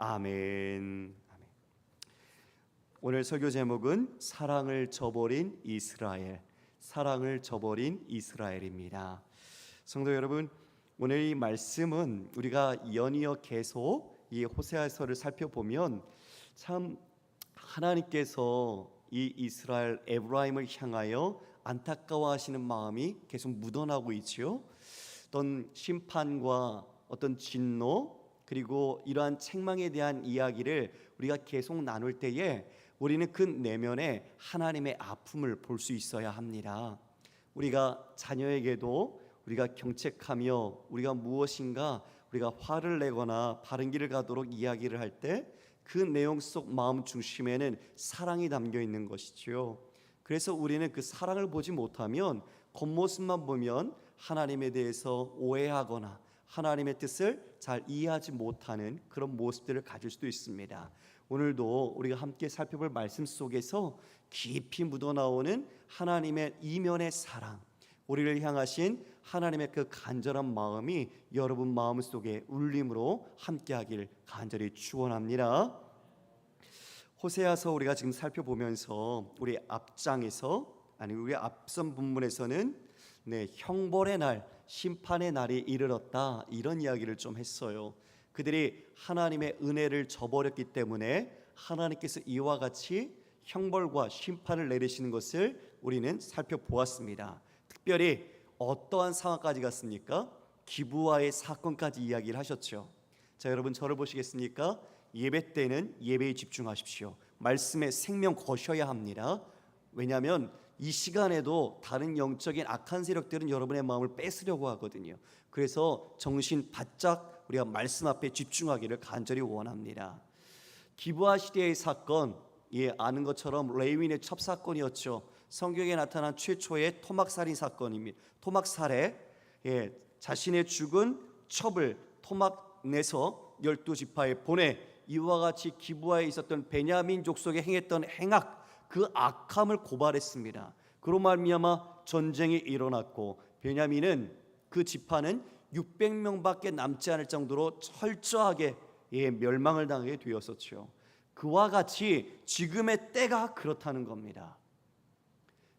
아멘. 오늘 설교 제목은 사랑을 저버린 이스라엘, 사랑을 저버린 이스라엘입니다. 성도 여러분, 오늘 이 말씀은 우리가 연이어 계속 이 호세아서를 살펴보면 참 하나님께서 이 이스라엘 에브라임을 향하여 안타까워하시는 마음이 계속 묻어나고 있지요. 어떤 심판과 어떤 진노, 그리고 이러한 책망에 대한 이야기를 우리가 계속 나눌 때에 우리는 그 내면에 하나님의 아픔을 볼 수 있어야 합니다. 우리가 자녀에게도 우리가 경책하며 우리가 무엇인가 우리가 화를 내거나 바른 길을 가도록 이야기를 할 때 그 내용 속 마음 중심에는 사랑이 담겨 있는 것이지요. 그래서 우리는 그 사랑을 보지 못하면 겉모습만 보면 하나님에 대해서 오해하거나 하나님의 뜻을 잘 이해하지 못하는 그런 모습들을 가질 수도 있습니다. 오늘도 우리가 함께 살펴볼 말씀 속에서 깊이 묻어나오는 하나님의 이면의 사랑, 우리를 향하신 하나님의 그 간절한 마음이 여러분 마음속에 울림으로 함께하길 간절히 축원합니다. 호세아서 우리가 지금 살펴보면서 우리 앞장에서 우리 앞선 본문에서는 형벌의 날, 심판의 날이 이르렀다, 이런 이야기를 좀 했어요. 그들이 하나님의 은혜를 저버렸기 때문에 하나님께서 이와 같이 형벌과 심판을 내리시는 것을 우리는 살펴보았습니다. 특별히 어떠한 상황까지 갔습니까? 기브아의 사건까지 이야기를 하셨죠. 자, 여러분 저를 보시겠습니까? 예배 때는 예배에 집중하십시오. 말씀에 생명 거셔야 합니다. 왜냐하면 이 시간에도 다른 영적인 악한 세력들은 여러분의 마음을 뺏으려고 하거든요. 그래서 정신 바짝 우리가 말씀 앞에 집중하기를 간절히 원합니다. 기브아 시대의 사건, 아는 것처럼 레위인의 첩사건이었죠. 성경에 나타난 최초의 토막살인 사건입니다. 토막살해, 자신의 죽은 첩을 토막 내서 12지파에 보내 이와 같이 기브아에 있었던 베냐민 족속에 행했던 행악, 그 악함을 고발했습니다. 그로 말미암아 전쟁이 일어났고 베냐민은 그 지파는 600명밖에 남지 않을 정도로 철저하게 멸망을 당하게 되었었죠. 그와 같이 지금의 때가 그렇다는 겁니다.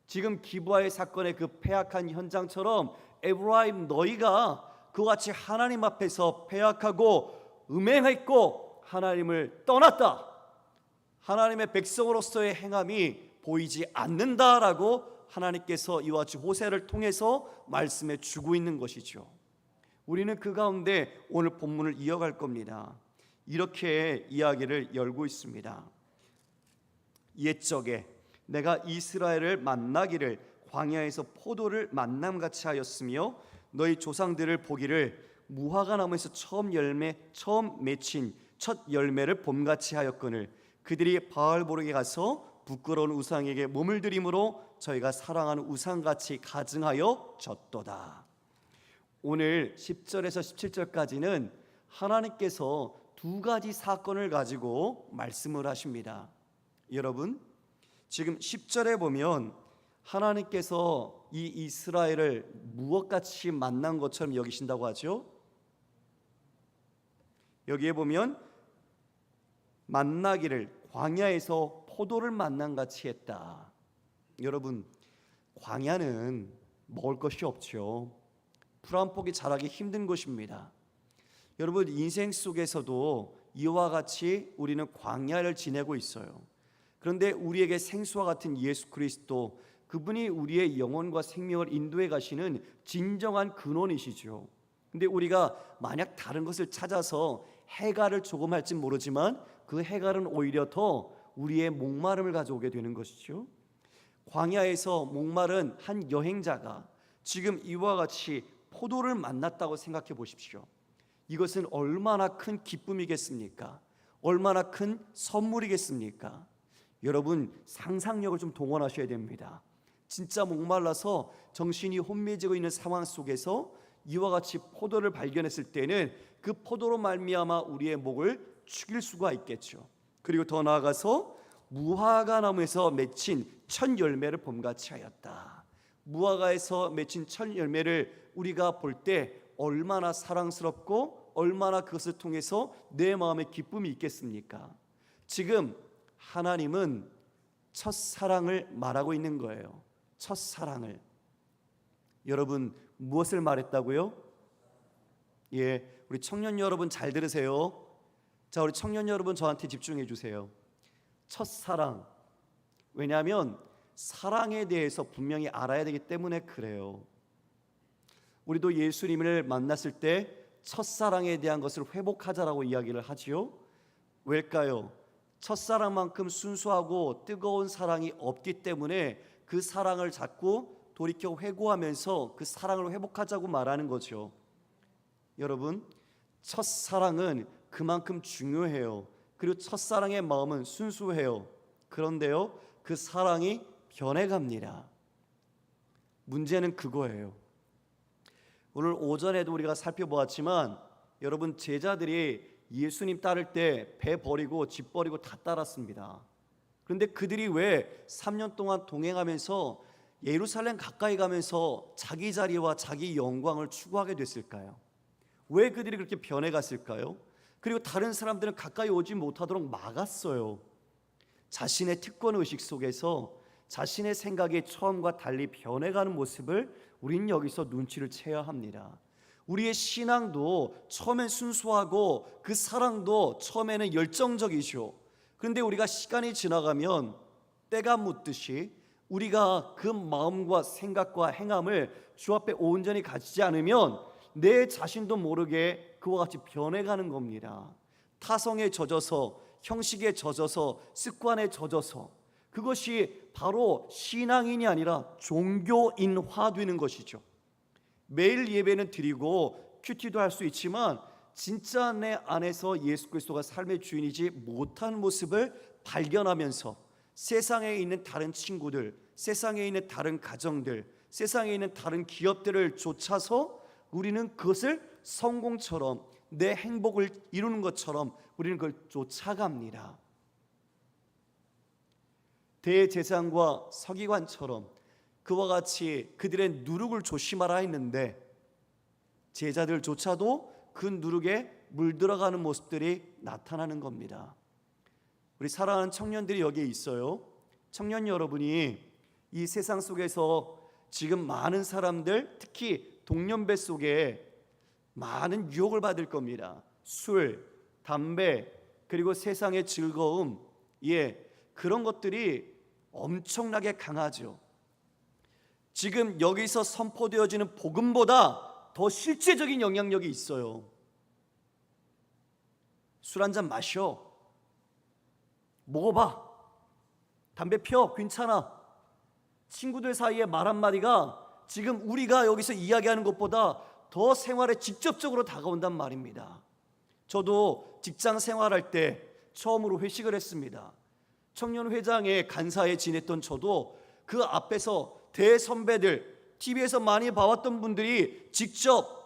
지금 기브아의 사건의 그 패악한 현장처럼 에브라임 너희가 그와 같이 하나님 앞에서 패악하고 음행했고 하나님을 떠났다, 하나님의 백성으로서의 행함이 보이지 않는다라고 하나님께서 이와 같이 호세를 통해서 말씀해 주고 있는 것이죠. 우리는 그 가운데 오늘 본문을 이어갈 겁니다. 이렇게 이야기를 열고 있습니다. 옛적에 내가 이스라엘을 만나기를 광야에서 포도를 만남같이 하였으며 너희 조상들을 보기를 무화과 나무에서 처음 맺힌 첫 열매를 봄같이 하였거늘 그들이 바알보르에 가서 부끄러운 우상에게 몸을 들임으로 저희가 사랑하는 우상같이 가증하여 졌도다. 오늘 10절에서 17절까지는 하나님께서 두 가지 사건을 가지고 말씀을 하십니다. 여러분, 지금 10절에 보면 하나님께서 이 이스라엘을 무엇같이 만난 것처럼 여기신다고 하죠. 여기에 보면 만나기를 광야에서 포도를 만남같이 했다. 여러분, 광야는 먹을 것이 없죠. 풀 한 폭이 자라기 힘든 곳입니다. 여러분, 인생 속에서도 이와 같이 우리는 광야를 지내고 있어요. 그런데 우리에게 생수와 같은 예수 그리스도, 그분이 우리의 영혼과 생명을 인도해 가시는 진정한 근원이시죠. 근데 우리가 만약 다른 것을 찾아서 해갈을 조금 할지 모르지만 그 해갈은 오히려 더 우리의 목마름을 가져오게 되는 것이죠. 광야에서 목마른 한 여행자가 지금 이와 같이 포도를 만났다고 생각해 보십시오. 이것은 얼마나 큰 기쁨이겠습니까? 얼마나 큰 선물이겠습니까? 여러분, 상상력을 좀 동원하셔야 됩니다. 진짜 목말라서 정신이 혼미해지고 있는 상황 속에서 이와 같이 포도를 발견했을 때는 그 포도로 말미암아 우리의 목을 축일 수가 있겠죠. 그리고 더 나아가서 무화과 나무에서 맺힌 첫 열매를 봄같이 하였다. 무화과에서 맺힌 첫 열매를 우리가 볼 때 얼마나 사랑스럽고 얼마나 그것을 통해서 내 마음에 기쁨이 있겠습니까? 지금 하나님은 첫사랑을 말하고 있는 거예요. 첫사랑을. 여러분, 무엇을 말했다고요? 예, 우리 청년 여러분 잘 들으세요. 자, 우리 청년 여러분 저한테 집중해 주세요. 첫사랑. 왜냐하면 사랑에 대해서 분명히 알아야 되기 때문에 그래요. 우리도 예수님을 만났을 때 첫사랑에 대한 것을 회복하자라고 이야기를 하지요. 왜일까요? 첫사랑만큼 순수하고 뜨거운 사랑이 없기 때문에 그 사랑을 자꾸 돌이켜 회고하면서 그 사랑을 회복하자고 말하는 거죠. 여러분, 첫사랑은 그만큼 중요해요. 그리고 첫사랑의 마음은 순수해요. 그런데요, 그 사랑이 변해갑니다. 문제는 그거예요. 오늘 오전에도 우리가 살펴보았지만 여러분, 제자들이 예수님 따를 때 배 버리고 집 버리고 다 따랐습니다. 그런데 그들이 왜 3년 동안 동행하면서 예루살렘 가까이 가면서 자기 자리와 자기 영광을 추구하게 됐을까요? 왜 그들이 그렇게 변해갔을까요? 그리고 다른 사람들은 가까이 오지 못하도록 막았어요. 자신의 특권의식 속에서 자신의 생각이 처음과 달리 변해가는 모습을 우린 여기서 눈치를 채야 합니다. 우리의 신앙도 처음엔 순수하고 그 사랑도 처음에는 열정적이죠. 그런데 우리가 시간이 지나가면 때가 묻듯이 우리가 그 마음과 생각과 행함을 주 앞에 온전히 가지지 않으면 내 자신도 모르게 그와 같이 변해가는 겁니다. 타성에 젖어서, 형식에 젖어서, 습관에 젖어서, 그것이 바로 신앙인이 아니라 종교인화되는 것이죠. 매일 예배는 드리고 큐티도 할 수 있지만 진짜 내 안에서 예수 그리스도가 삶의 주인이지 못한 모습을 발견하면서 세상에 있는 다른 친구들, 세상에 있는 다른 가정들, 세상에 있는 다른 기업들을 쫓아서 우리는 그것을 성공처럼, 내 행복을 이루는 것처럼 우리는 그걸 쫓아갑니다. 대제사장과 서기관처럼 그와 같이 그들의 누룩을 조심하라 했는데 제자들조차도 그 누룩에 물들어가는 모습들이 나타나는 겁니다. 우리 사랑하는 청년들이 여기에 있어요. 청년 여러분이 이 세상 속에서 지금 많은 사람들, 특히 동년배 속에 많은 유혹을 받을 겁니다. 술, 담배, 그리고 세상의 즐거움, 그런 것들이 엄청나게 강하죠. 지금 여기서 선포되어지는 복음보다 더 실제적인 영향력이 있어요. 술 한잔 마셔, 먹어봐, 담배 펴, 괜찮아. 친구들 사이에 말 한마디가 지금 우리가 여기서 이야기하는 것보다 더 생활에 직접적으로 다가온단 말입니다. 저도 직장 생활할 때 처음으로 회식을 했습니다. 청년회장의 간사에 지냈던 저도 그 앞에서 대선배들, TV에서 많이 봐왔던 분들이 직접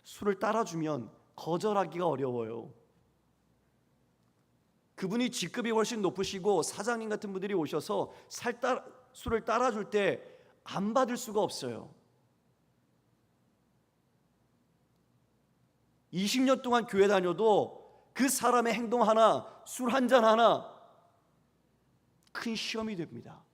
술을 따라주면 거절하기가 어려워요. 그분이 직급이 훨씬 높으시고 사장님 같은 분들이 오셔서 술을 따라줄 때 안 받을 수가 없어요. 20년 동안 교회 다녀도 그 사람의 행동 하나, 술 한 잔 하나 큰 시험이 됩니다.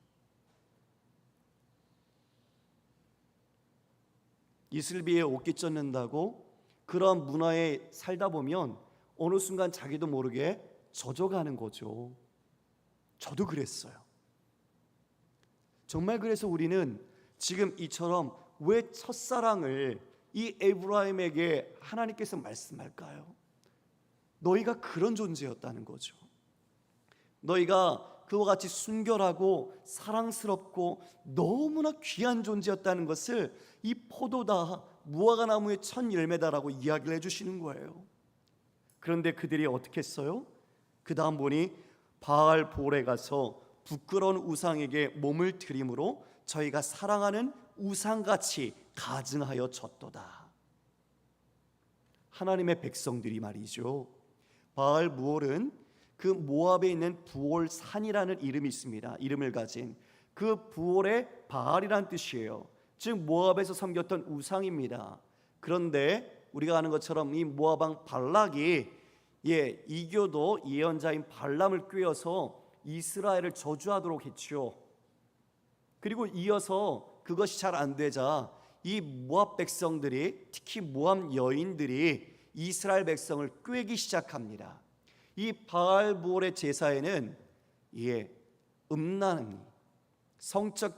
이슬비에 옷깃 젖는다고 그런 문화에 살다 보면 어느 순간 자기도 모르게 젖어가는 거죠. 저도 그랬어요. 정말 그래서 우리는 지금 이처럼 왜 첫사랑을 이 에브라임에게 하나님께서 말씀할까요? 너희가 그런 존재였다는 거죠. 너희가 그와 같이 순결하고 사랑스럽고 너무나 귀한 존재였다는 것을 이 포도다, 무화과나무의 첫 열매다라고 이야기를 해주시는 거예요. 그런데 그들이 어떻게 했어요? 그 다음 보니 바알볼에 가서 부끄러운 우상에게 몸을 드림으로 저희가 사랑하는 우상같이 가증하여 졌도다. 하나님의 백성들이 말이죠. 바알무올은 그 모압에 있는 부올산이라는 이름이 있습니다. 이름을 가진 그 부올의 바알이란 뜻이에요. 즉 모압에서 섬겼던 우상입니다. 그런데 우리가 아는 것처럼 이 모압 왕 발락이 이교도 예언자인 발람을 꾀어서 이스라엘을 저주하도록 했죠. 그리고 이어서 그것이 잘 안 되자 이 모압 백성들이, 특히 모압 여인들이 이스라엘 백성을 꾀기 시작합니다. 이 바알볼의 제사에는 음란, 성적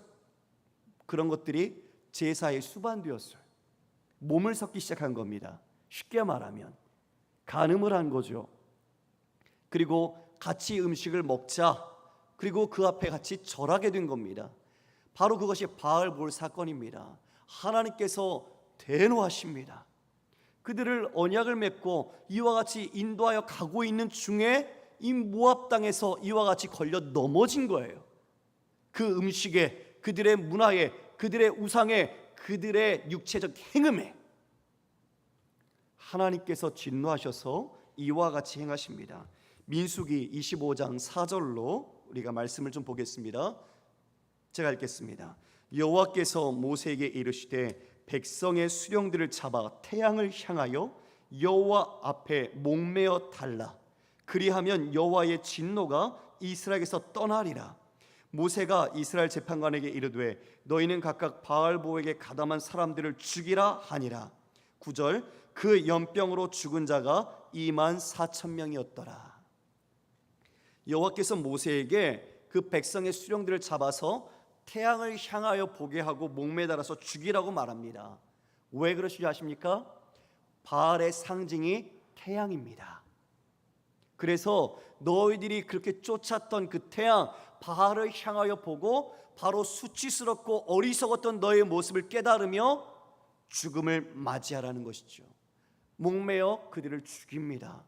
그런 것들이 제사에 수반되었어요. 몸을 섞기 시작한 겁니다. 쉽게 말하면 간음을 한 거죠. 그리고 같이 음식을 먹자, 그리고 그 앞에 같이 절하게 된 겁니다. 바로 그것이 바알볼 사건입니다. 하나님께서 대노하십니다. 그들을 언약을 맺고 이와 같이 인도하여 가고 있는 중에 이 모압 땅에서 이와 같이 걸려 넘어진 거예요. 그 음식에, 그들의 문화에, 그들의 우상에, 그들의 육체적 행음에 하나님께서 진노하셔서 이와 같이 행하십니다. 민수기 25장 4절로 우리가 말씀을 좀 보겠습니다. 제가 읽겠습니다. 여호와께서 모세에게 이르시되 백성의 수령들을 잡아 태양을 향하여 여호와 앞에 목매어 달라. 그리하면 여호와의 진노가 이스라엘에서 떠나리라. 모세가 이스라엘 재판관에게 이르되 너희는 각각 바알보에게 가담한 사람들을 죽이라 하니라. 9절 그 연병으로 죽은 자가 24,000명이었더라. 여호와께서 모세에게 그 백성의 수령들을 잡아서 태양을 향하여 보게 하고 목매달아서 죽이라고 말합니다. 왜 그러시지 아십니까? 바알의 상징이 태양입니다. 그래서 너희들이 그렇게 쫓았던 그 태양, 바알을 향하여 보고 바로 수치스럽고 어리석었던 너의 모습을 깨달으며 죽음을 맞이하라는 것이죠. 목매어 그들을 죽입니다.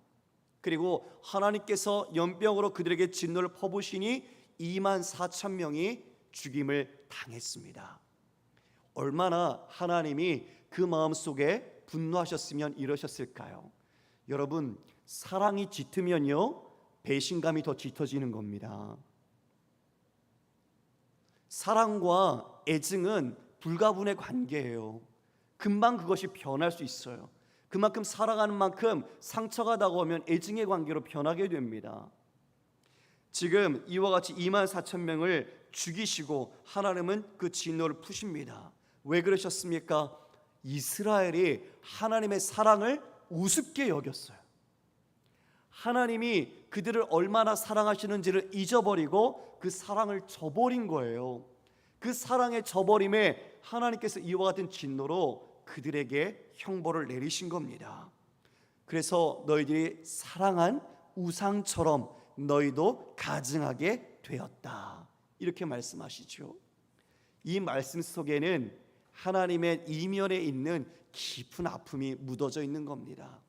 그리고 하나님께서 연병으로 그들에게 진노를 퍼부으시니 24,000명이 죽임을 당했습니다. 얼마나 하나님이 그 마음속에 분노하셨으면 이러셨을까요? 여러분, 사랑이 짙으면요 배신감이 더 짙어지는 겁니다. 사랑과 애증은 불가분의 관계예요. 금방 그것이 변할 수 있어요. 그만큼 사랑하는 만큼 상처가 다가오면 애증의 관계로 변하게 됩니다. 지금 이와 같이 24,000명을 죽이시고 하나님은 그 진노를 푸십니다. 왜 그러셨습니까? 이스라엘이 하나님의 사랑을 우습게 여겼어요. 하나님이 그들을 얼마나 사랑하시는지를 잊어버리고 그 사랑을 저버린 거예요. 그 사랑의 저버림에 하나님께서 이와 같은 진노로 그들에게 형벌을 내리신 겁니다. 그래서 너희들이 사랑한 우상처럼 너희도 가증하게 되었다, 이렇게 말씀하시죠. 이 말씀 속에는 하나님의 이면에 있는 깊은 아픔이 묻어져 있는 겁니다.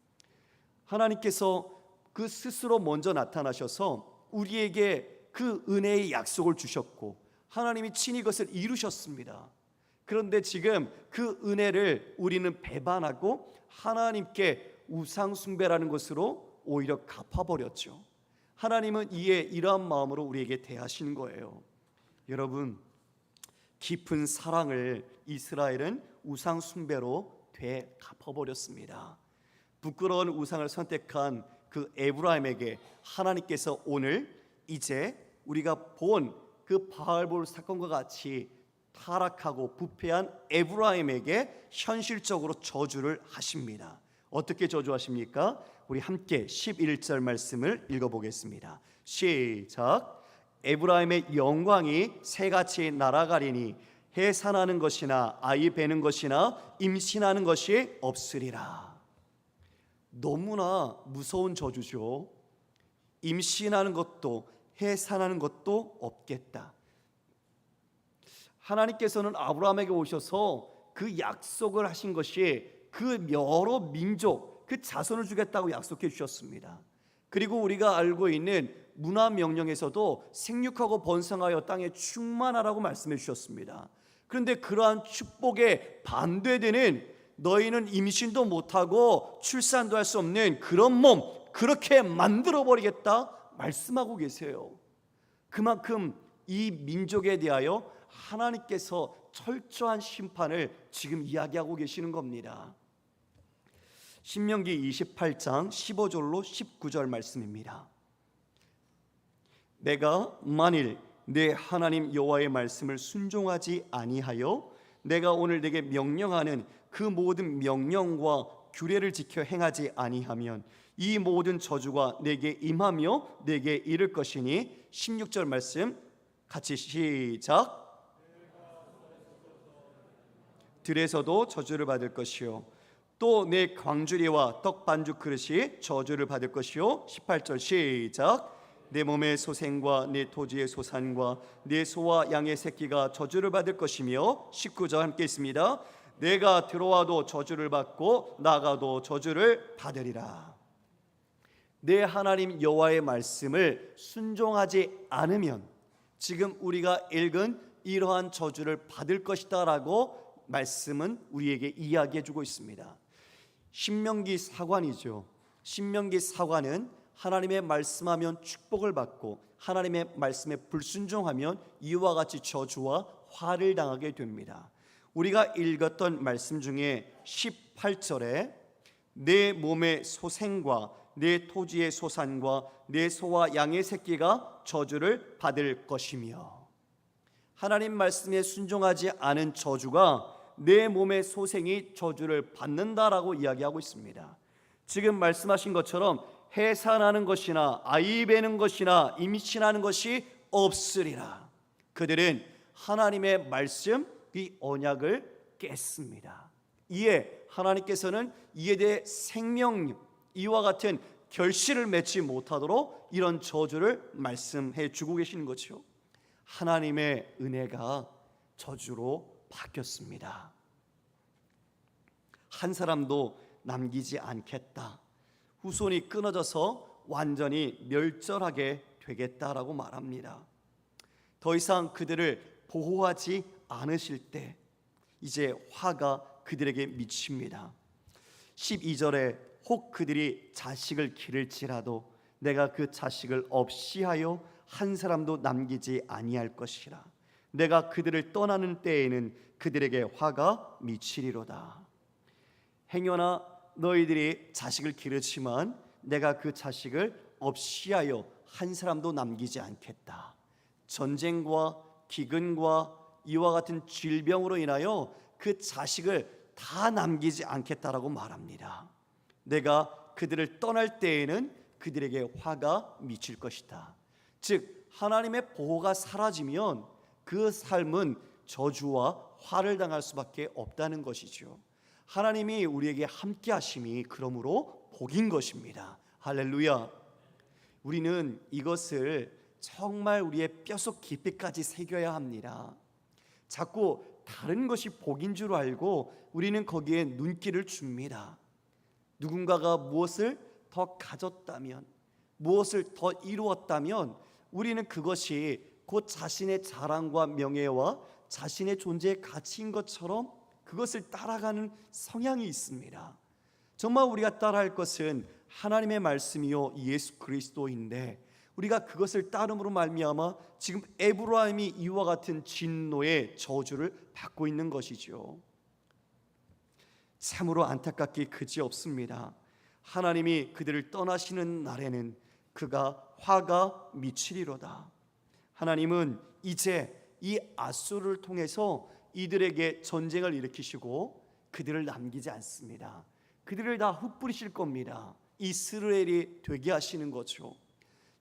하나님께서 그 스스로 먼저 나타나셔서 우리에게 그 은혜의 약속을 주셨고 하나님이 친히 그것을 이루셨습니다. 그런데 지금 그 은혜를 우리는 배반하고 하나님께 우상 숭배라는 것으로 오히려 갚아버렸죠. 하나님은 이에 이러한 마음으로 우리에게 대하시는 거예요. 여러분, 깊은 사랑을 이스라엘은 우상 숭배로 되갚아버렸습니다. 부끄러운 우상을 선택한 그 에브라임에게 하나님께서 오늘 이제 우리가 본 그 바알볼 사건과 같이 타락하고 부패한 에브라임에게 현실적으로 저주를 하십니다. 어떻게 저주하십니까? 우리 함께 11절 말씀을 읽어보겠습니다. 시작. 에브라임의 영광이 새같이 날아가리니 해산하는 것이나 아이 베는 것이나 임신하는 것이 없으리라. 너무나 무서운 저주죠. 임신하는 것도 해산하는 것도 없겠다. 하나님께서는 아브라함에게 오셔서 그 약속을 하신 것이 그 여러 민족, 그 자손을 주겠다고 약속해 주셨습니다. 그리고 우리가 알고 있는 문화 명령에서도 생육하고 번성하여 땅에 충만하라고 말씀해 주셨습니다. 그런데 그러한 축복에 반대되는 너희는 임신도 못하고 출산도 할 수 없는 그런 몸, 그렇게 만들어버리겠다 말씀하고 계세요. 그만큼 이 민족에 대하여 하나님께서 철저한 심판을 지금 이야기하고 계시는 겁니다. 신명기 28장 15절로 19절 말씀입니다. 내가 만일 내 하나님 여호와의 말씀을 순종하지 아니하여 내가 오늘 내게 명령하는 그 모든 명령과 규례를 지켜 행하지 아니하면 이 모든 저주가 내게 임하며 내게 이를 것이니 16절 말씀 같이 시작. 들에서도 저주를 받을 것이요 또 내 광주리와 떡 반죽 그릇이 저주를 받을 것이요 18절 시작. 내 몸의 소생과 내 토지의 소산과 내 소와 양의 새끼가 저주를 받을 것이며 19절 함께 있습니다. 내가 들어와도 저주를 받고 나가도 저주를 받으리라. 내 하나님 여호와의 말씀을 순종하지 않으면 지금 우리가 읽은 이러한 저주를 받을 것이다 라고 말씀은 우리에게 이야기해 주고 있습니다. 신명기 사관이죠. 신명기 사관은 하나님의 말씀하면 축복을 받고 하나님의 말씀에 불순종하면 이와 같이 저주와 화를 당하게 됩니다. 우리가 읽었던 말씀 중에 18절에 내 몸의 소생과 내 토지의 소산과 내 소와 양의 새끼가 저주를 받을 것이며, 하나님 말씀에 순종하지 않은 저주가 내 몸의 소생이 저주를 받는다라고 이야기하고 있습니다. 지금 말씀하신 것처럼 해산하는 것이나 아이 베는 것이나 임신하는 것이 없으리라. 그들은 하나님의 말씀, 이 언약을 깼습니다. 이에 하나님께서는 이에 대해 생명, 이와 같은 결실을 맺지 못하도록 이런 저주를 말씀해 주고 계시는 거죠. 하나님의 은혜가 저주로 바뀌었습니다. 한 사람도 남기지 않겠다. 후손이 끊어져서 완전히 멸절하게 되겠다라고 말합니다. 더 이상 그들을 보호하지 않으실 때 이제 화가 그들에게 미칩니다. 12절에 혹 그들이 자식을 기를지라도 내가 그 자식을 없이 하여 한 사람도 남기지 아니할 것이라. 내가 그들을 떠나는 때에는 그들에게 화가 미치리로다. 행여나 너희들이 자식을 기르지만 내가 그 자식을 없이 하여 한 사람도 남기지 않겠다. 전쟁과 기근과 이와 같은 질병으로 인하여 그 자식을 다 남기지 않겠다라고 말합니다. 내가 그들을 떠날 때에는 그들에게 화가 미칠 것이다. 즉 하나님의 보호가 사라지면 그 삶은 저주와 화를 당할 수밖에 없다는 것이죠. 하나님이 우리에게 함께 하심이 그러므로 복인 것입니다. 할렐루야. 우리는 이것을 정말 우리의 뼛속 깊이까지 새겨야 합니다. 자꾸 다른 것이 복인 줄 알고 우리는 거기에 눈길을 줍니다. 누군가가 무엇을 더 가졌다면, 무엇을 더 이루었다면 우리는 그것이 곧 자신의 자랑과 명예와 자신의 존재의 가치인 것처럼 그것을 따라가는 성향이 있습니다. 정말 우리가 따라할 것은 하나님의 말씀이요 예수 그리스도인데 우리가 그것을 따름으로 말미암아 지금 에브라임이 이와 같은 진노의 저주를 받고 있는 것이죠. 참으로 안타깝기 그지없습니다. 하나님이 그들을 떠나시는 날에는 그가 화가 미치리로다. 하나님은 이제 이 아수르를 통해서 이들에게 전쟁을 일으키시고 그들을 남기지 않습니다. 그들을 다 흩뿌리실 겁니다. 이스라엘이 되게 하시는 거죠.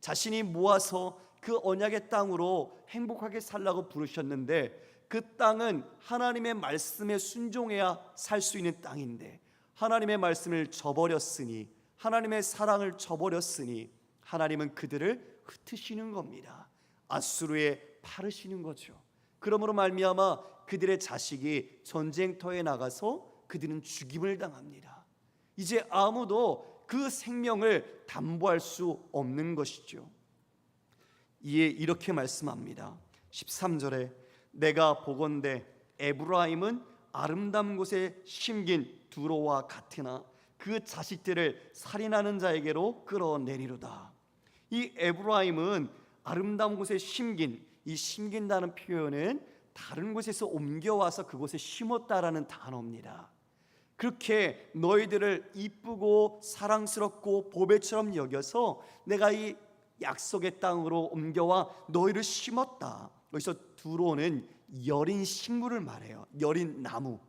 자신이 모아서 그 언약의 땅으로 행복하게 살라고 부르셨는데 그 땅은 하나님의 말씀에 순종해야 살 수 있는 땅인데 하나님의 말씀을 저버렸으니, 하나님의 사랑을 저버렸으니 하나님은 그들을 흩으시는 겁니다. 아수르에 파르시는 거죠. 그러므로 말미암아 그들의 자식이 전쟁터에 나가서 그들은 죽임을 당합니다. 이제 아무도 그 생명을 담보할 수 없는 것이죠. 이에 이렇게 말씀합니다. 13절에 내가 보건대 에브라임은 아름다운 곳에 심긴 두로와 같으나 그 자식들을 살인하는 자에게로 끌어내리로다. 이 에브라임은 아름다운 곳에 심긴, 이 심긴다는 표현은 다른 곳에서 옮겨와서 그곳에 심었다라는 단어입니다. 그렇게 너희들을 이쁘고 사랑스럽고 보배처럼 여겨서 내가 이 약속의 땅으로 옮겨와 너희를 심었다. 여기서 두로는 여린 식물을 말해요. 여린 나무,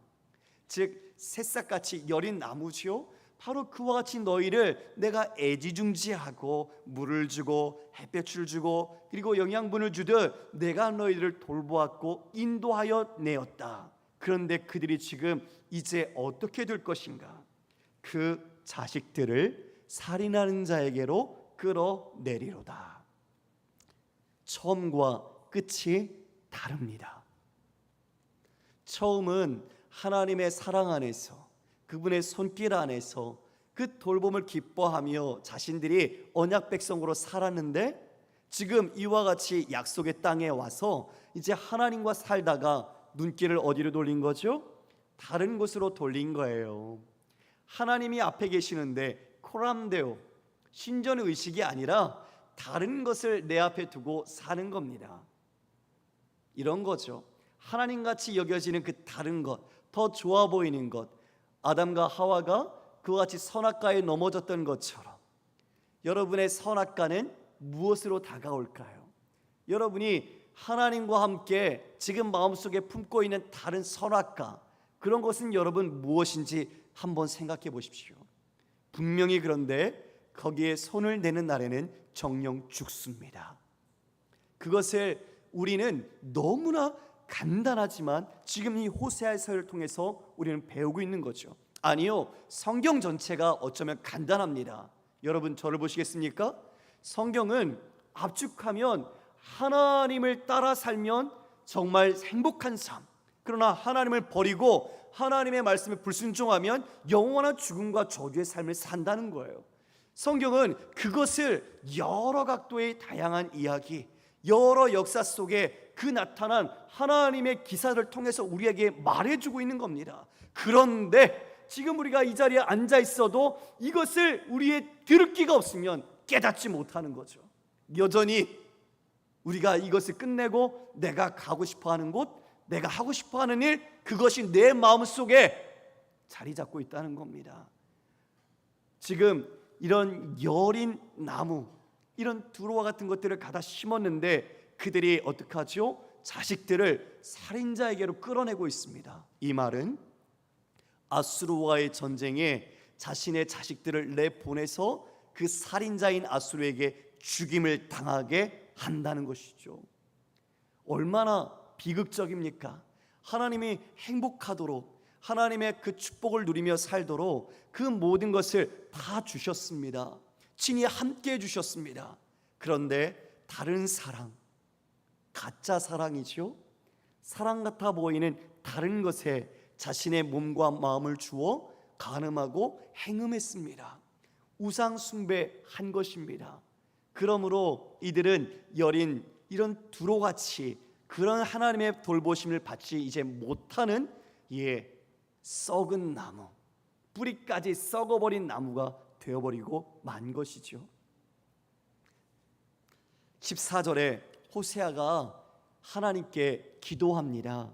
즉 새싹같이 여린 나무지요. 바로 그와 같이 너희를 내가 애지중지하고 물을 주고 햇볕을 주고 그리고 영양분을 주듯 내가 너희들을 돌보았고 인도하여 내었다. 그런데 그들이 지금 이제 어떻게 될 것인가? 그 자식들을 살인하는 자에게로 끌어내리로다. 처음과 끝이 다릅니다. 처음은 하나님의 사랑 안에서, 그분의 손길 안에서 그 돌봄을 기뻐하며 자신들이 언약 백성으로 살았는데, 지금 이와 같이 약속의 땅에 와서 이제 하나님과 살다가 눈길을 어디로 돌린 거죠? 다른 곳으로 돌린 거예요. 하나님이 앞에 계시는데 코람데오, 신전의식이 아니라 다른 것을 내 앞에 두고 사는 겁니다. 이런 거죠. 하나님같이 여겨지는 그 다른 것, 더 좋아 보이는 것, 아담과 하와가 그와 같이 선악과에 넘어졌던 것처럼 여러분의 선악과는 무엇으로 다가올까요? 여러분이 하나님과 함께 지금 마음속에 품고 있는 다른 선악과, 그런 것은 여러분 무엇인지 한번 생각해 보십시오. 분명히 그런데 거기에 손을 내는 날에는 정녕 죽습니다. 그것을 우리는 너무나 간단하지만 지금 이 호세아서를 통해서 우리는 배우고 있는 거죠. 아니요, 성경 전체가 어쩌면 간단합니다. 여러분 저를 보시겠습니까? 성경은 압축하면 하나님을 따라 살면 정말 행복한 삶, 그러나 하나님을 버리고 하나님의 말씀에 불순종하면 영원한 죽음과 저주의 삶을 산다는 거예요. 성경은 그것을 여러 각도의 다양한 이야기, 여러 역사 속에 그 나타난 하나님의 기사를 통해서 우리에게 말해주고 있는 겁니다. 그런데 지금 우리가 이 자리에 앉아 있어도 이것을 우리의 들을 기가 없으면 깨닫지 못하는 거죠. 여전히 우리가 이것을 끝내고 내가 가고 싶어하는 곳, 내가 하고 싶어하는 일, 그것이 내 마음속에 자리 잡고 있다는 겁니다. 지금 이런 여린 나무, 이런 두로와 같은 것들을 가다 심었는데 그들이 어떻게 하죠? 자식들을 살인자에게로 끌어내고 있습니다. 이 말은 아수르와의 전쟁에 자신의 자식들을 내보내서 그 살인자인 아수르에게 죽임을 당하게 한다는 것이죠. 얼마나 비극적입니까? 하나님이 행복하도록, 하나님의 그 축복을 누리며 살도록 그 모든 것을 다 주셨습니다. 친히 함께 해주셨습니다. 그런데 다른 사랑, 가짜 사랑이죠. 사랑 같아 보이는 다른 것에 자신의 몸과 마음을 주어 간음하고 행음했습니다. 우상 숭배한 것입니다. 그러므로 이들은 여린 이런 두로같이 그런 하나님의 돌보심을 받지 이제 못하는 썩은 나무, 뿌리까지 썩어버린 나무가 되어버리고 만 것이죠. 14절에 호세아가 하나님께 기도합니다.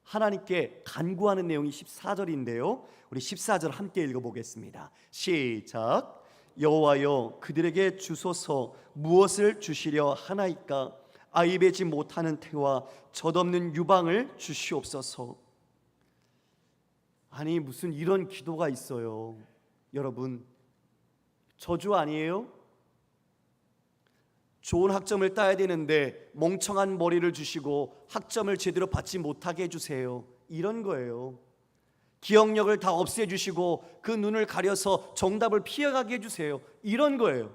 하나님께 간구하는 내용이 14절인데요 우리 14절 함께 읽어보겠습니다. 시작. 여호와여, 그들에게 주소서. 무엇을 주시려 하나이까? 아이 배지 못하는 태와 젖없는 유방을 주시옵소서. 아니 무슨 이런 기도가 있어요. 여러분, 저주 아니에요? 좋은 학점을 따야 되는데 멍청한 머리를 주시고 학점을 제대로 받지 못하게 해주세요, 이런 거예요. 기억력을 다 없애주시고 그 눈을 가려서 정답을 피해가게 해주세요, 이런 거예요.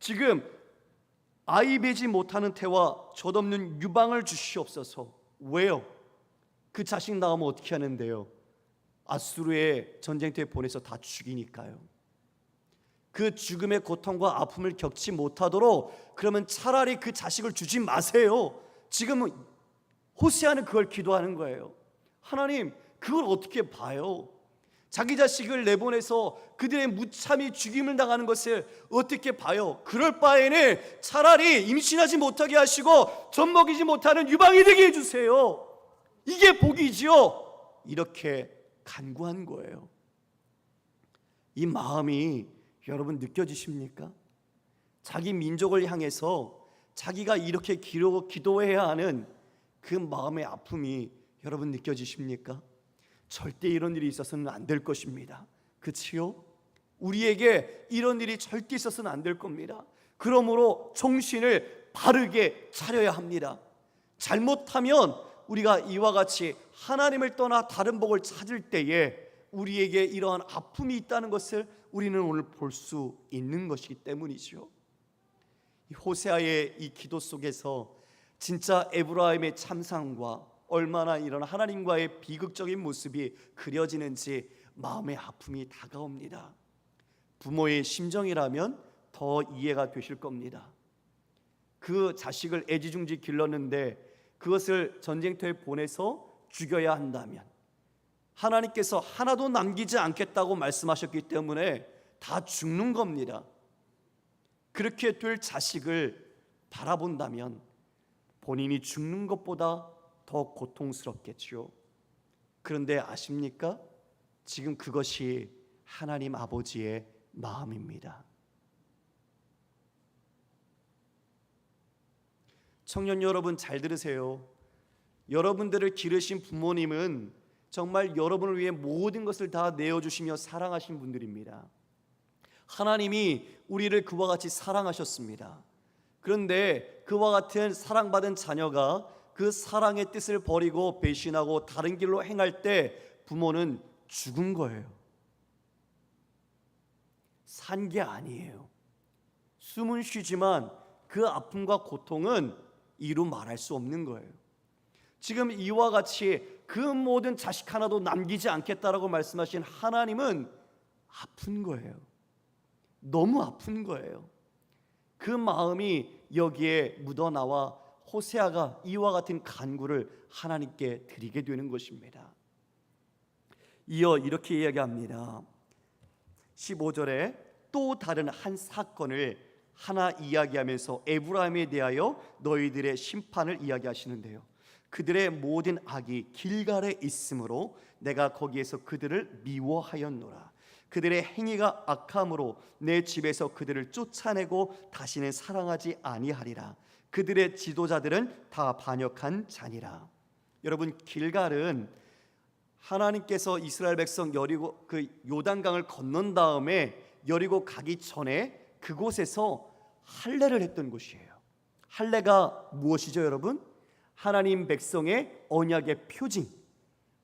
지금 아이 배지 못하는 태와 젖없는 유방을 주시옵소서. 왜요? 그 자식 낳으면 어떻게 하는데요? 아수르의 전쟁터에 보내서 다 죽이니까요. 그 죽음의 고통과 아픔을 겪지 못하도록 그러면 차라리 그 자식을 주지 마세요. 지금은 호세아는 그걸 기도하는 거예요. 하나님, 그걸 어떻게 봐요? 자기 자식을 내보내서 그들의 무참히 죽임을 당하는 것을 어떻게 봐요? 그럴 바에는 차라리 임신하지 못하게 하시고 젖 먹이지 못하는 유방이 되게 해주세요. 이게 복이지요. 이렇게 간구한 거예요. 이 마음이 여러분 느껴지십니까? 자기 민족을 향해서 자기가 이렇게 기도해야 하는 그 마음의 아픔이 여러분 느껴지십니까? 절대 이런 일이 있어서는 안 될 것입니다. 그치요? 우리에게 이런 일이 절대 있어서는 안 될 겁니다. 그러므로 정신을 바르게 차려야 합니다. 잘못하면 우리가 이와 같이 하나님을 떠나 다른 복을 찾을 때에 우리에게 이러한 아픔이 있다는 것을 우리는 오늘 볼 수 있는 것이기 때문이죠. 호세아의 이 기도 속에서 진짜 에브라임의 참상과 얼마나 이런 하나님과의 비극적인 모습이 그려지는지 마음의 아픔이 다가옵니다. 부모의 심정이라면 더 이해가 되실 겁니다. 그 자식을 애지중지 길렀는데 그것을 전쟁터에 보내서 죽여야 한다면 하나님께서 하나도 남기지 않겠다고 말씀하셨기 때문에 다 죽는 겁니다. 그렇게 될 자식을 바라본다면 본인이 죽는 것보다 더 고통스럽겠죠. 그런데 아십니까? 지금 그것이 하나님 아버지의 마음입니다. 청년 여러분 잘 들으세요. 여러분들을 기르신 부모님은 정말 여러분을 위해 모든 것을 다 내어주시며 사랑하신 분들입니다. 하나님이 우리를 그와 같이 사랑하셨습니다. 그런데 그와 같은 사랑받은 자녀가 그 사랑의 뜻을 버리고 배신하고 다른 길로 행할 때 부모는 죽은 거예요. 산 게 아니에요. 숨은 쉬지만 그 아픔과 고통은 이루 말할 수 없는 거예요. 지금 이와 같이 그 모든 자식 하나도 남기지 않겠다라고 말씀하신 하나님은 아픈 거예요. 너무 아픈 거예요. 그 마음이 여기에 묻어나와 호세아가 이와 같은 간구를 하나님께 드리게 되는 것입니다. 이어 이렇게 이야기합니다. 15절에 또 다른 한 사건을 하나 이야기하면서 에브라임에 대하여 너희들의 심판을 이야기하시는데요. 그들의 모든 악이 길갈에 있으므로 내가 거기에서 그들을 미워하였노라. 그들의 행위가 악함으로 내 집에서 그들을 쫓아내고 다시는 사랑하지 아니하리라. 그들의 지도자들은 다 반역한 자니라. 여러분, 길갈은 하나님께서 이스라엘 백성 여리고 그 요단강을 건넌 다음에 여리고 가기 전에 그곳에서 할례를 했던 곳이에요. 할례가 무엇이죠, 여러분? 하나님 백성의 언약의 표징,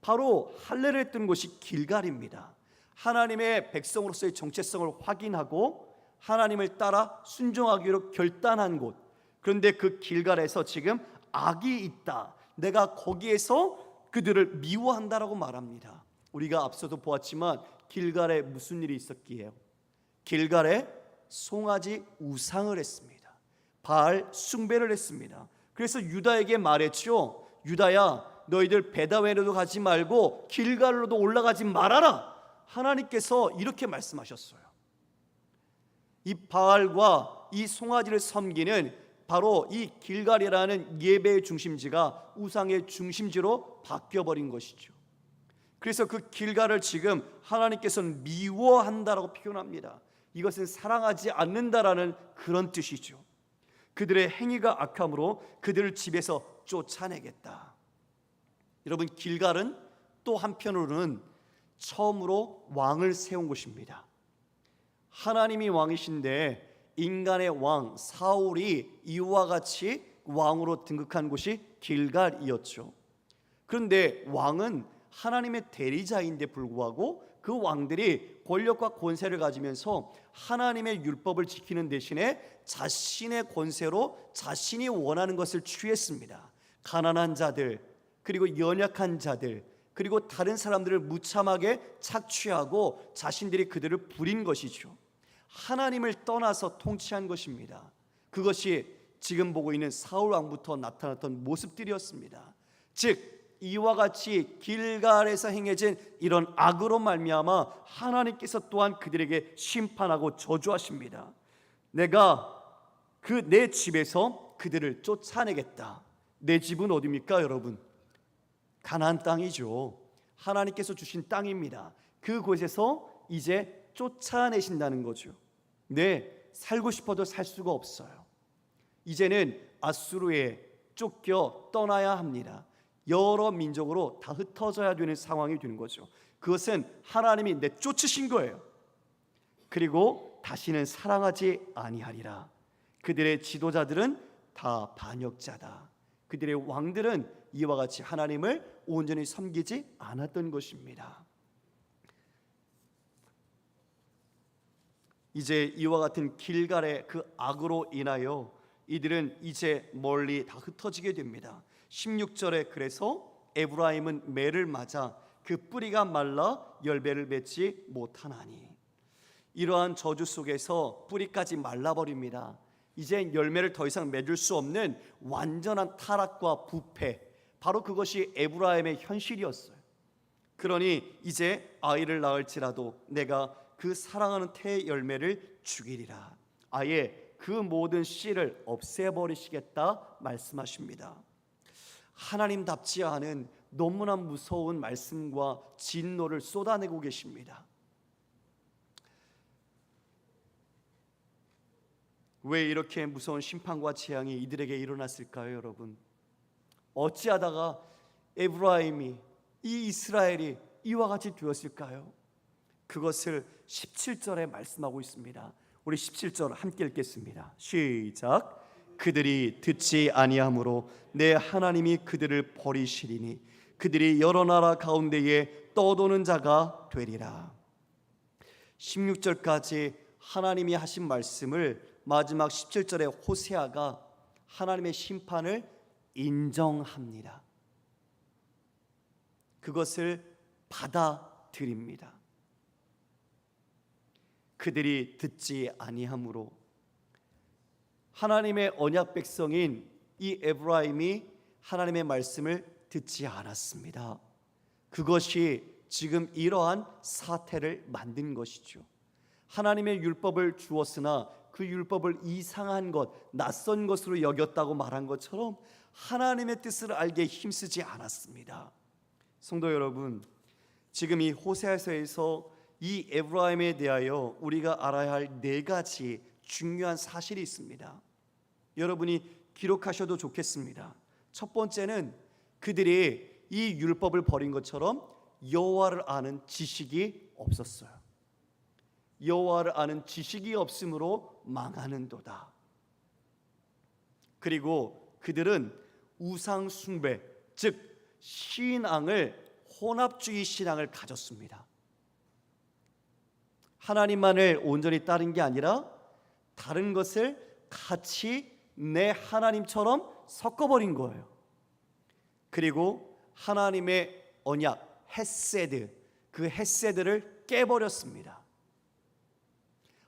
바로 할례를 했던 곳이 길갈입니다. 하나님의 백성으로서의 정체성을 확인하고 하나님을 따라 순종하기로 결단한 곳. 그런데 그 길갈에서 지금 악이 있다, 내가 거기에서 그들을 미워한다라고 말합니다. 우리가 앞서도 보았지만 길갈에 무슨 일이 있었기에요? 길갈에 송아지 우상을 했습니다. 바알 숭배를 했습니다. 그래서 유다에게 말했죠. 유다야, 너희들 베다웬으로 가지 말고 길갈로도 올라가지 말아라. 하나님께서 이렇게 말씀하셨어요. 이 바알과 이 송아지를 섬기는 바로 이 길갈이라는 예배의 중심지가 우상의 중심지로 바뀌어버린 것이죠. 그래서 그 길갈을 지금 하나님께서는 미워한다라고 표현합니다. 이것은 사랑하지 않는다라는 그런 뜻이죠. 그들의 행위가 악함으로 그들을 집에서 쫓아내겠다. 여러분, 길갈은 또 한편으로는 처음으로 왕을 세운 곳입니다. 하나님이 왕이신데 인간의 왕 사울이 이와 같이 왕으로 등극한 곳이 길갈이었죠. 그런데 왕은 하나님의 대리자인데 불구하고 그 왕들이 권력과 권세를 가지면서 하나님의 율법을 지키는 대신에 자신의 권세로 자신이 원하는 것을 취했습니다. 가난한 자들, 그리고 연약한 자들, 그리고 다른 사람들을 무참하게 착취하고 자신들이 그들을 부린 것이죠. 하나님을 떠나서 통치한 것입니다. 그것이 지금 보고 있는 사울 왕부터 나타났던 모습들이었습니다. 즉 이와 같이 길갈에서 행해진 이런 악으로 말미암아 하나님께서 또한 그들에게 심판하고 저주하십니다. 내가 내 집에서 그들을 쫓아내겠다. 내 집은 어디입니까, 여러분? 가나안 땅이죠. 하나님께서 주신 땅입니다. 그곳에서 이제 쫓아내신다는 거죠. 네, 살고 싶어도 살 수가 없어요. 이제는 아수르에 쫓겨 떠나야 합니다. 여러 민족으로 다 흩어져야 되는 상황이 되는 거죠. 그것은 하나님이 내쫓으신 거예요. 그리고 다시는 사랑하지 아니하리라. 그들의 지도자들은 다 반역자다. 그들의 왕들은 이와 같이 하나님을 온전히 섬기지 않았던 것입니다. 이제 이와 같은 길갈의 그 악으로 인하여 이들은 이제 멀리 다 흩어지게 됩니다. 16절에 그래서 에브라임은 매를 맞아 그 뿌리가 말라 열매를 맺지 못하나니, 이러한 저주 속에서 뿌리까지 말라버립니다. 이제 열매를 더 이상 맺을 수 없는 완전한 타락과 부패, 바로 그것이 에브라임의 현실이었어요. 그러니 이제 아이를 낳을지라도 내가 그 사랑하는 태의 열매를 죽이리라. 아예 그 모든 씨를 없애버리시겠다 말씀하십니다. 하나님답지 않은 너무나 무서운 말씀과 진노를 쏟아내고 계십니다. 왜 이렇게 무서운 심판과 재앙이 이들에게 일어났을까요, 여러분? 어찌하다가 에브라임이, 이 이스라엘이 이와 같이 되었을까요? 그것을 17절에 말씀하고 있습니다. 우리 17절 함께 읽겠습니다. 시작. 그들이 듣지 아니함으로 내 하나님이 그들을 버리시리니 그들이 여러 나라 가운데에 떠도는 자가 되리라. 16절까지 하나님이 하신 말씀을 마지막 17절에 호세아가 하나님의 심판을 인정합니다. 그것을 받아들입니다. 그들이 듣지 아니함으로, 하나님의 언약 백성인 이 에브라임이 하나님의 말씀을 듣지 않았습니다. 그것이 지금 이러한 사태를 만든 것이죠. 하나님의 율법을 주었으나 그 율법을 이상한 것, 낯선 것으로 여겼다고 말한 것처럼 하나님의 뜻을 알게 힘쓰지 않았습니다. 성도 여러분, 지금 이 호세아서에서 이 에브라임에 대하여 우리가 알아야 할 네 가지 중요한 사실이 있습니다. 여러분이 기록하셔도 좋겠습니다. 첫 번째는 그들이 이 율법을 버린 것처럼 여호와를 아는 지식이 없었어요. 여호와를 아는 지식이 없으므로 망하는도다. 그리고 그들은 우상 숭배, 즉 신앙을, 혼합주의 신앙을 가졌습니다. 하나님만을 온전히 따른 게 아니라 다른 것을 같이 내 하나님처럼 섞어버린 거예요. 그리고 하나님의 언약, 헤세드, 그 헤세드를 깨버렸습니다.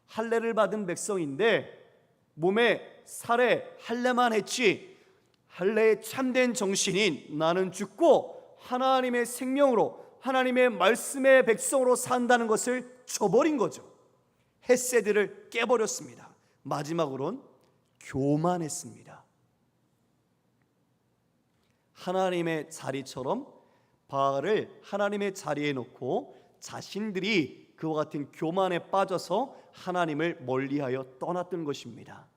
할례를 받은 백성인데 몸에 살에 할례만 했지, 할례의 참된 정신인 나는 죽고 하나님의 생명으로, 하나님의 말씀의 백성으로 산다는 것을 저버린 거죠. 헤세드를 깨버렸습니다. 마지막으로는 교만했습니다. 하나님의 자리처럼 바알을 하나님의 자리에 놓고 자신들이 그와 같은 교만에 빠져서 하나님을 멀리하여 떠났던 것입니다.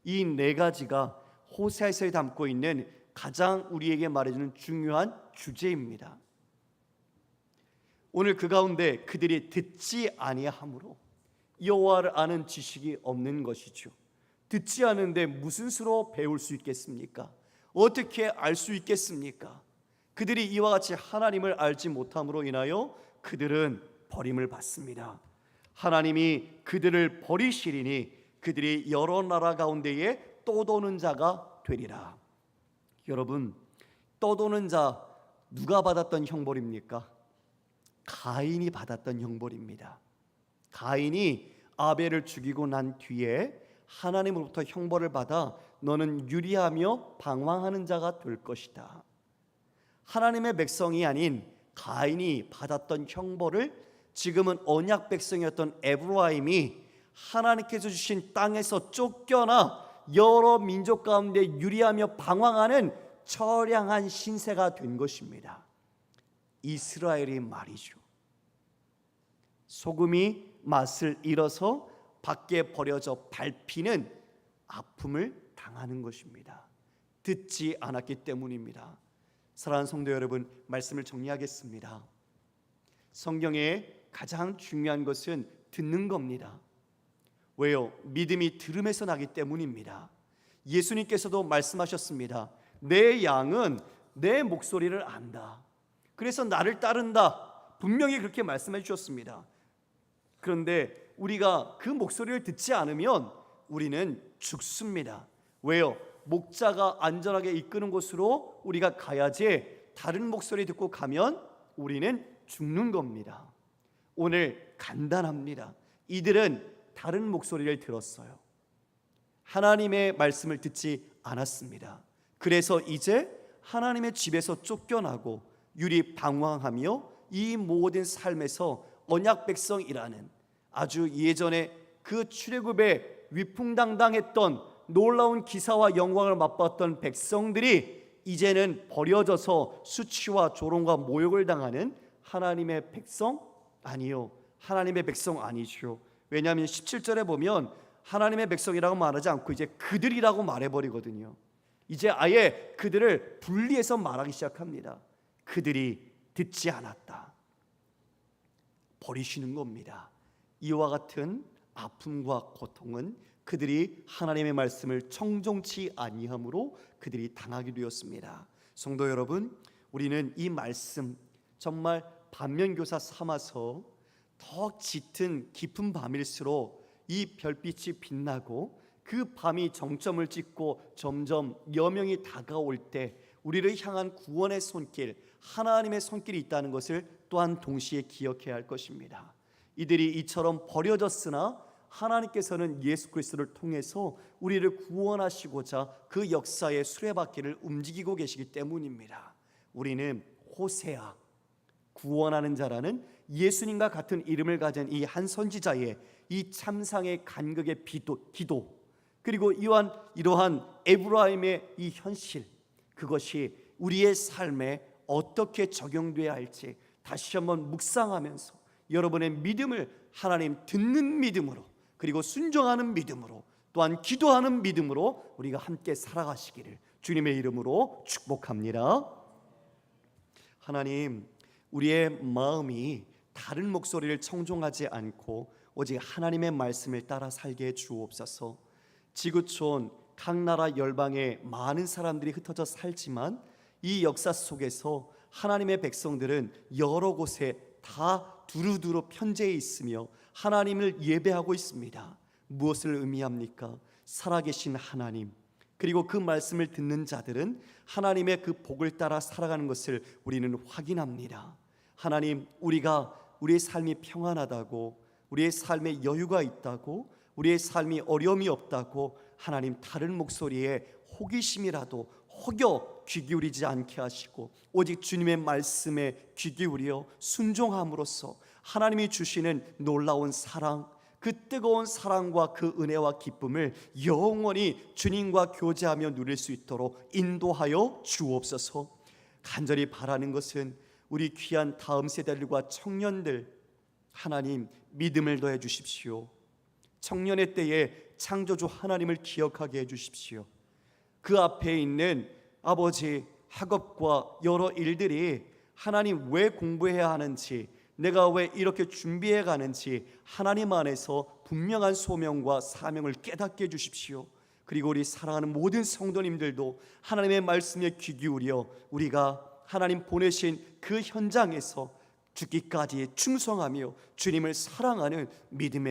이 네 가지가 호세아서에 담고 있는 가장 우리에게 말해주는 중요한 주제입니다. 오늘 그 가운데 그들이 듣지 아니함으로 여호와를 아는 지식이 없는 것이죠. 듣지 않은데 무슨 수로 배울 수 있겠습니까? 어떻게 알 수 있겠습니까? 그들이 이와 같이 하나님을 알지 못함으로 인하여 그들은 버림을 받습니다. 하나님이 그들을 버리시리니 그들이 여러 나라 가운데에 떠도는 자가 되리라. 여러분, 떠도는 자 누가 받았던 형벌입니까? 가인이 받았던 형벌입니다. 가인이 아벨을 죽이고 난 뒤에 하나님으로부터 형벌을 받아 너는 유리하며 방황하는 자가 될 것이다. 하나님의 백성이 아닌 가인이 받았던 형벌을 지금은 언약 백성이었던 에브라임이 하나님께서 주신 땅에서 쫓겨나 여러 민족 가운데 유리하며 방황하는 처량한 신세가 된 것입니다. 이스라엘이 말이죠. 소금이 맛을 잃어서 밖에 버려져 밟히는 아픔을 당하는 것입니다. 듣지 않았기 때문입니다. 사랑하는 성도 여러분, 말씀을 정리하겠습니다. 성경에 가장 중요한 것은 듣는 겁니다. 왜요? 믿음이 들음에서 나기 때문입니다. 예수님께서도 말씀하셨습니다. 내 양은 내 목소리를 안다. 그래서 나를 따른다. 분명히 그렇게 말씀해 주셨습니다. 그런데 우리가 그 목소리를 듣지 않으면 우리는 죽습니다. 왜요? 목자가 안전하게 이끄는 곳으로 우리가 가야지 다른 목소리 듣고 가면 우리는 죽는 겁니다. 오늘 간단합니다. 이들은 다른 목소리를 들었어요. 하나님의 말씀을 듣지 않았습니다. 그래서 이제 하나님의 집에서 쫓겨나고 유리방황하며 이 모든 삶에서 언약 백성이라는 아주 예전에 그 출애굽에 위풍당당했던 놀라운 기사와 영광을 맛봤던 백성들이 이제는 버려져서 수치와 조롱과 모욕을 당하는 하나님의 백성? 아니요, 하나님의 백성 아니죠. 왜냐하면 17절에 보면 하나님의 백성이라고 말하지 않고 이제 그들이라고 말해버리거든요. 이제 아예 그들을 분리해서 말하기 시작합니다. 그들이 듣지 않았다. 버리시는 겁니다. 이와 같은 아픔과 고통은 그들이 하나님의 말씀을 청종치 아니함으로 그들이 당하게 되었습니다. 성도 여러분, 우리는 이 말씀 정말 반면교사 삼아서 더 짙은 깊은 밤일수록 이 별빛이 빛나고 그 밤이 정점을 찍고 점점 여명이 다가올 때 우리를 향한 구원의 손길, 하나님의 손길이 있다는 것을 또한 동시에 기억해야 할 것입니다. 이들이 이처럼 버려졌으나 하나님께서는 예수 그리스도를 통해서 우리를 구원하시고자 그 역사의 수레바퀴를 움직이고 계시기 때문입니다. 우리는 호세아, 구원하는 자라는 예수님과 같은 이름을 가진 이 한 선지자의 이 참상의 간극의 기도, 그리고 이러한 에브라임의 이 현실, 그것이 우리의 삶에 어떻게 적용돼야 할지 다시 한번 묵상하면서 여러분의 믿음을 하나님 듣는 믿음으로, 그리고 순종하는 믿음으로, 또한 기도하는 믿음으로 우리가 함께 살아가시기를 주님의 이름으로 축복합니다. 하나님, 우리의 마음이 다른 목소리를 청종하지 않고 오직 하나님의 말씀을 따라 살게 해 주옵소서. 지구촌 각 나라 열방에 많은 사람들이 흩어져 살지만 이 역사 속에서 하나님의 백성들은 여러 곳에 다 두루두루 편재해 있으며 하나님을 예배하고 있습니다. 무엇을 의미합니까? 살아계신 하나님, 그리고 그 말씀을 듣는 자들은 하나님의 그 복을 따라 살아가는 것을 우리는 확인합니다. 하나님, 우리가 우리의 삶이 평안하다고, 우리의 삶에 여유가 있다고, 우리의 삶이 어려움이 없다고 하나님 다른 목소리에 호기심이라도 혹여 귀 기울이지 않게 하시고 오직 주님의 말씀에 귀 기울여 순종함으로써 하나님이 주시는 놀라운 사랑, 그 뜨거운 사랑과 그 은혜와 기쁨을 영원히 주님과 교제하며 누릴 수 있도록 인도하여 주옵소서. 간절히 바라는 것은 우리 귀한 다음 세대들과 청년들, 하나님 믿음을 더해 주십시오. 청년의 때에 창조주 하나님을 기억하게 해 주십시오. 그 앞에 있는 아버지 학업과 여러 일들이 하나님 왜 공부해야 하는지, 내가 왜 이렇게 준비해 가는지 하나님 안에서 분명한 소명과 사명을 깨닫게 해 주십시오. 그리고 우리 사랑하는 모든 성도님들도 하나님의 말씀에 귀 기울여 우리가 하나님 보내신 그 현장에서 죽기까지 충성하며 주님을 사랑하는 믿음의